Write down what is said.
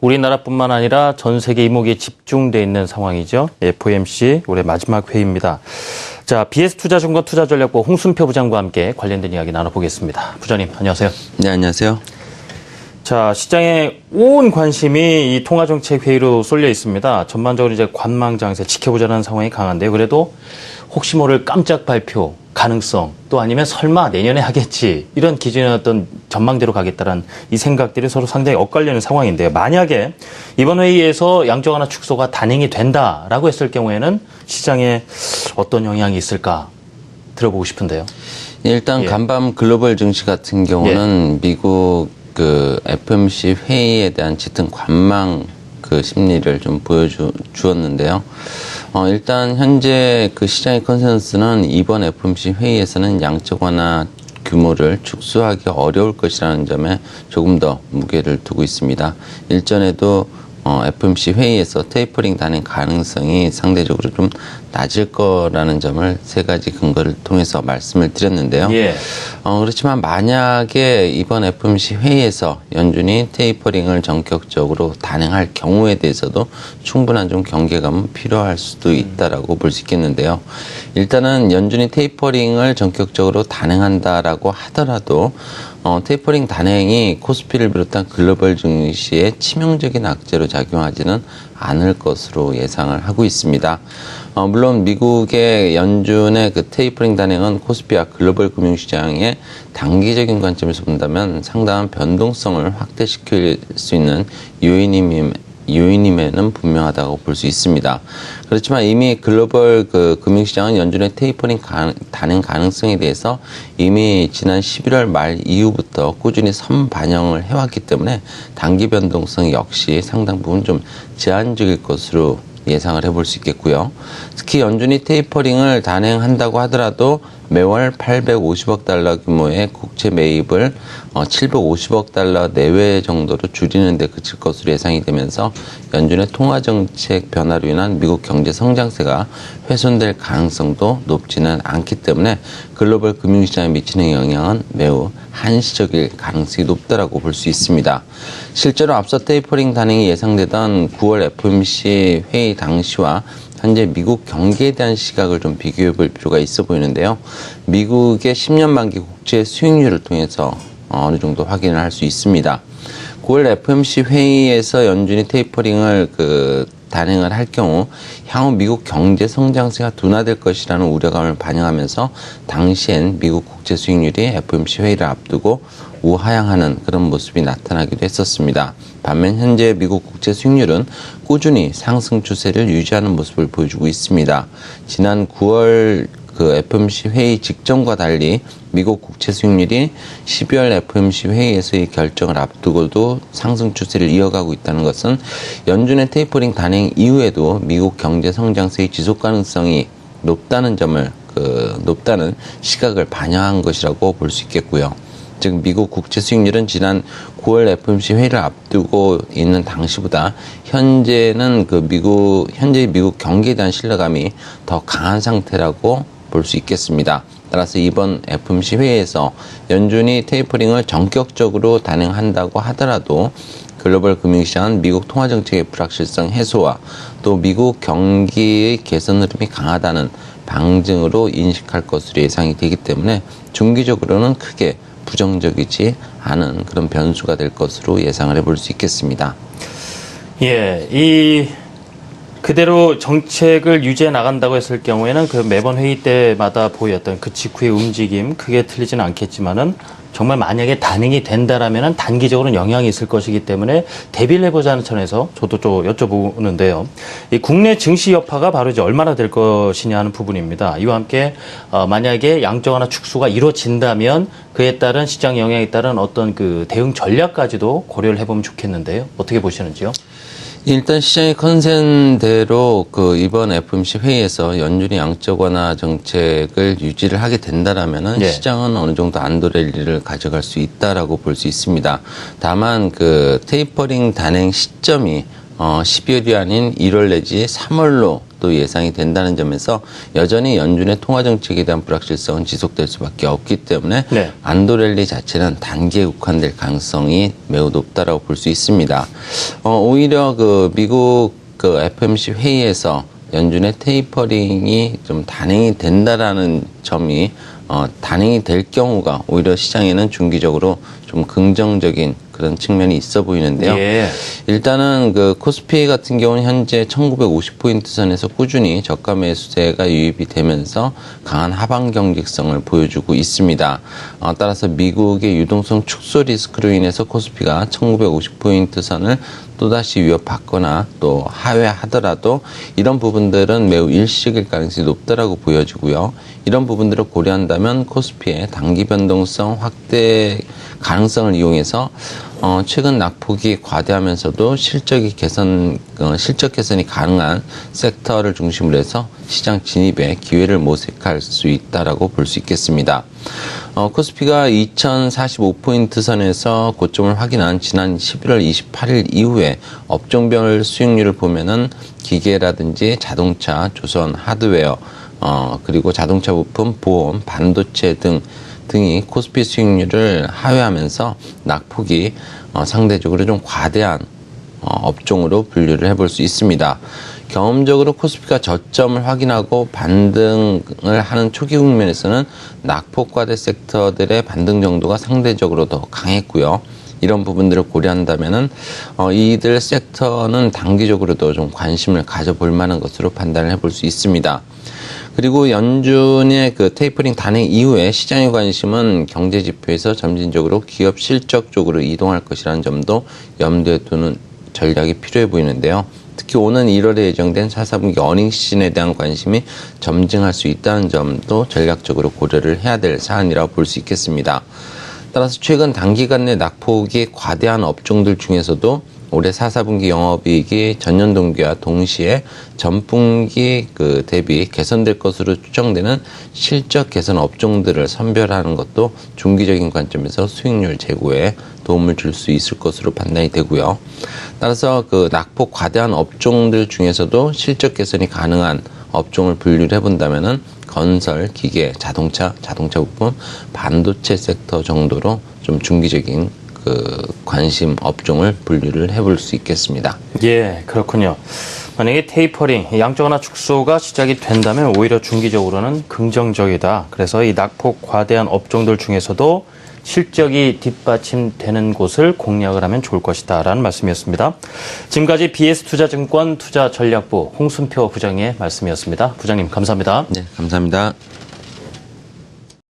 우리나라뿐만 아니라 전 세계 이목이 집중돼 있는 상황이죠. FOMC 올해 마지막 회의입니다. 자, BS투자증권 투자전략부 홍순표 부장과 함께 관련된 이야기 나눠보겠습니다. 부장님, 안녕하세요. 네, 안녕하세요. 자, 시장의 온 관심이 이 통화정책 회의로 쏠려 있습니다. 전반적으로 이제 관망장세 지켜보자는 상황이 강한데요. 그래도 혹시 모를 깜짝 발표 가능성, 또 아니면 설마 내년에 하겠지, 이런 기존의 어떤 전망대로 가겠다는 이 생각들이 서로 상당히 엇갈리는 상황인데요. 만약에 이번 회의에서 양적 완화 축소가 단행이 된다라고 했을 경우에는 시장에 어떤 영향이 있을까 들어보고 싶은데요. 일단 간밤 글로벌 증시 같은 경우는 미국 그 FOMC 회의에 대한 짙은 관망 그 심리를 좀 보여주었는데요. 일단 현재 그 시장의 컨센서스는 이번 FOMC 회의에서는 양적 완화 규모를 축소하기 어려울 것이라는 점에 조금 더 무게를 두고 있습니다. 일전에도 FOMC 회의에서 테이퍼링 단행 가능성이 상대적으로 좀 낮을 거라는 점을 세 가지 근거를 통해서 말씀을 드렸는데요. 그렇지만 만약에 이번 FOMC 회의에서 연준이 테이퍼링을 전격적으로 단행할 경우에 대해서도 충분한 좀 경계감은 필요할 수도 있다라고 볼 수 있겠는데요. 일단은 연준이 테이퍼링을 전격적으로 단행한다라고 하더라도 테이퍼링 단행이 코스피를 비롯한 글로벌 증시에 치명적인 악재로 작용하지는 않을 것으로 예상을 하고 있습니다. 물론 미국의 연준의 그 테이퍼링 단행은 코스피와 글로벌 금융시장의 단기적인 관점에서 본다면 상당한 변동성을 확대시킬 수 있는 요인임에는 분명하다고 볼 수 있습니다. 그렇지만 이미 글로벌 그 금융시장은 연준의 테이퍼링 단행 가능성에 대해서 이미 지난 11월 말 이후부터 꾸준히 선반영을 해왔기 때문에 단기 변동성 역시 상당 부분 좀 제한적일 것으로 예상을 해볼 수 있겠고요. 특히 연준이 테이퍼링을 단행한다고 하더라도 매월 850억 달러 규모의 국채 매입을 750억 달러 내외 정도로 줄이는 데 그칠 것으로 예상이 되면서 연준의 통화정책 변화로 인한 미국 경제 성장세가 훼손될 가능성도 높지는 않기 때문에 글로벌 금융시장에 미치는 영향은 매우 한시적일 가능성이 높다라고 볼 수 있습니다. 실제로 앞서 테이퍼링 단행이 예상되던 9월 FOMC 회의 당시와 현재 미국 경기에 대한 시각을 좀 비교해 볼 필요가 있어 보이는데요. 미국의 10년 만기 국채 수익률을 통해서 어느 정도 확인을 할 수 있습니다. 9월 FOMC 회의에서 연준이 테이퍼링을 단행을 할 경우 향후 미국 경제 성장세가 둔화될 것이라는 우려감을 반영하면서 당시엔 미국 국채 수익률이 FOMC 회의를 앞두고 우하향하는 그런 모습이 나타나기도 했었습니다. 반면 현재 미국 국채 수익률은 꾸준히 상승 추세를 유지하는 모습을 보여주고 있습니다. 지난 9월 그 FOMC 회의 직전과 달리 미국 국채 수익률이 12월 FOMC 회의에서의 결정을 앞두고도 상승 추세를 이어가고 있다는 것은 연준의 테이퍼링 단행 이후에도 미국 경제 성장세의 지속 가능성이 높다는 점을 높다는 시각을 반영한 것이라고 볼 수 있겠고요. 즉 미국 국채 수익률은 지난 9월 FOMC 회의를 앞두고 있는 당시보다 현재는 현재의 미국 경기에 대한 신뢰감이 더 강한 상태라고 볼 수 있겠습니다. 따라서 이번 FOMC 회의에서 연준이 테이퍼링을 전격적으로 단행한다고 하더라도 글로벌 금융시장은 미국 통화정책의 불확실성 해소와 또 미국 경기의 개선 흐름이 강하다는 방증으로 인식할 것으로 예상이 되기 때문에 중기적으로는 크게 부정적이지 않은 그런 변수가 될 것으로 예상을 해볼 수 있겠습니다. 그대로 정책을 유지해 나간다고 했을 경우에는 그 매번 회의 때마다 보였던 그 직후의 움직임 크게 틀리지는 않겠지만은 정말 만약에 단행이 된다라면은 단기적으로는 영향이 있을 것이기 때문에 대비를 해보자는 차원에서 저도 좀 여쭤보는데요. 이 국내 증시 여파가 바로 이제 얼마나 될 것이냐 하는 부분입니다. 이와 함께 만약에 양적 완화 축소가 이루어진다면 그에 따른 시장 영향에 따른 어떤 그 대응 전략까지도 고려를 해보면 좋겠는데요. 어떻게 보시는지요? 일단 시장의 컨센대로 이번 FOMC 회의에서 연준이 양적 완화 정책을 유지를 하게 된다라면은 시장은 어느 정도 안도 랠리를 가져갈 수 있다라고 볼 수 있습니다. 다만 테이퍼링 단행 시점이 12월이 아닌 1월 내지 3월로 낙폭도 예상이 된다는 점에서 여전히 연준의 통화 정책에 대한 불확실성은 지속될 수밖에 없기 때문에 네. 안도랠리 자체는 단기에 국한될 가능성이 매우 높다라고 볼 수 있습니다. 오히려 그 미국 그 FOMC 회의에서 연준의 테이퍼링이 좀 단행이 된다라는 점이 단행이 될 경우가 오히려 시장에는 중기적으로 좀 긍정적인 그런 측면이 있어 보이는데요. 예. 일단은 그 코스피 같은 경우는 현재 1950포인트 선에서 꾸준히 저가 매수세가 유입이 되면서 강한 하방 경직성을 보여주고 있습니다. 따라서 미국의 유동성 축소 리스크로 인해서 코스피가 1950포인트 선을 또다시 위협받거나 또 하회하더라도 이런 부분들은 매우 일시적일 가능성이 높다라고 보여지고요. 이런 부분들을 고려한다면 코스피의 단기 변동성 확대 가능성을 이용해서 최근 낙폭이 과대하면서도 실적 개선이 가능한 섹터를 중심으로 해서 시장 진입에 기회를 모색할 수 있다라고 볼 수 있겠습니다. 코스피가 2045포인트 선에서 고점을 확인한 지난 11월 28일 이후에 업종별 수익률을 보면은 기계라든지 자동차, 조선, 하드웨어, 그리고 자동차 부품, 보험, 반도체 등이 코스피 수익률을 하회하면서 낙폭이 상대적으로 좀 과대한 업종으로 분류를 해볼 수 있습니다. 경험적으로 코스피가 저점을 확인하고 반등을 하는 초기 국면에서는 낙폭 과대 섹터들의 반등 정도가 상대적으로 더 강했고요. 이런 부분들을 고려한다면은 이들 섹터는 단기적으로도 좀 관심을 가져볼 만한 것으로 판단을 해볼 수 있습니다. 그리고 연준의 그 테이퍼링 단행 이후에 시장의 관심은 경제 지표에서 점진적으로 기업 실적 쪽으로 이동할 것이라는 점도 염두에 두는 전략이 필요해 보이는데요. 특히 오는 1월에 예정된 4분기 어닝 시즌에 대한 관심이 점증할 수 있다는 점도 전략적으로 고려를 해야 될 사안이라고 볼 수 있겠습니다. 따라서 최근 단기간 내 낙폭이 과대한 업종들 중에서도 올해 4분기 영업이익이 전년 동기와 동시에 전분기 대비 개선될 것으로 추정되는 실적 개선 업종들을 선별하는 것도 중기적인 관점에서 수익률 제고에 도움을 줄 수 있을 것으로 판단이 되고요. 따라서 그 낙폭 과대한 업종들 중에서도 실적 개선이 가능한 업종을 분류를 해본다면은 건설, 기계, 자동차 부품, 반도체 섹터 정도로 좀 중기적인 관심 업종을 분류를 해볼 수 있겠습니다. 예, 그렇군요. 만약에 테이퍼링, 양적 완화 축소가 시작이 된다면 오히려 중기적으로는 긍정적이다. 그래서 이 낙폭 과대한 업종들 중에서도 실적이 뒷받침되는 곳을 공략을 하면 좋을 것이다 라는 말씀이었습니다. 지금까지 BS투자증권 투자전략부 홍순표 부장의 말씀이었습니다. 부장님 감사합니다. 네, 감사합니다.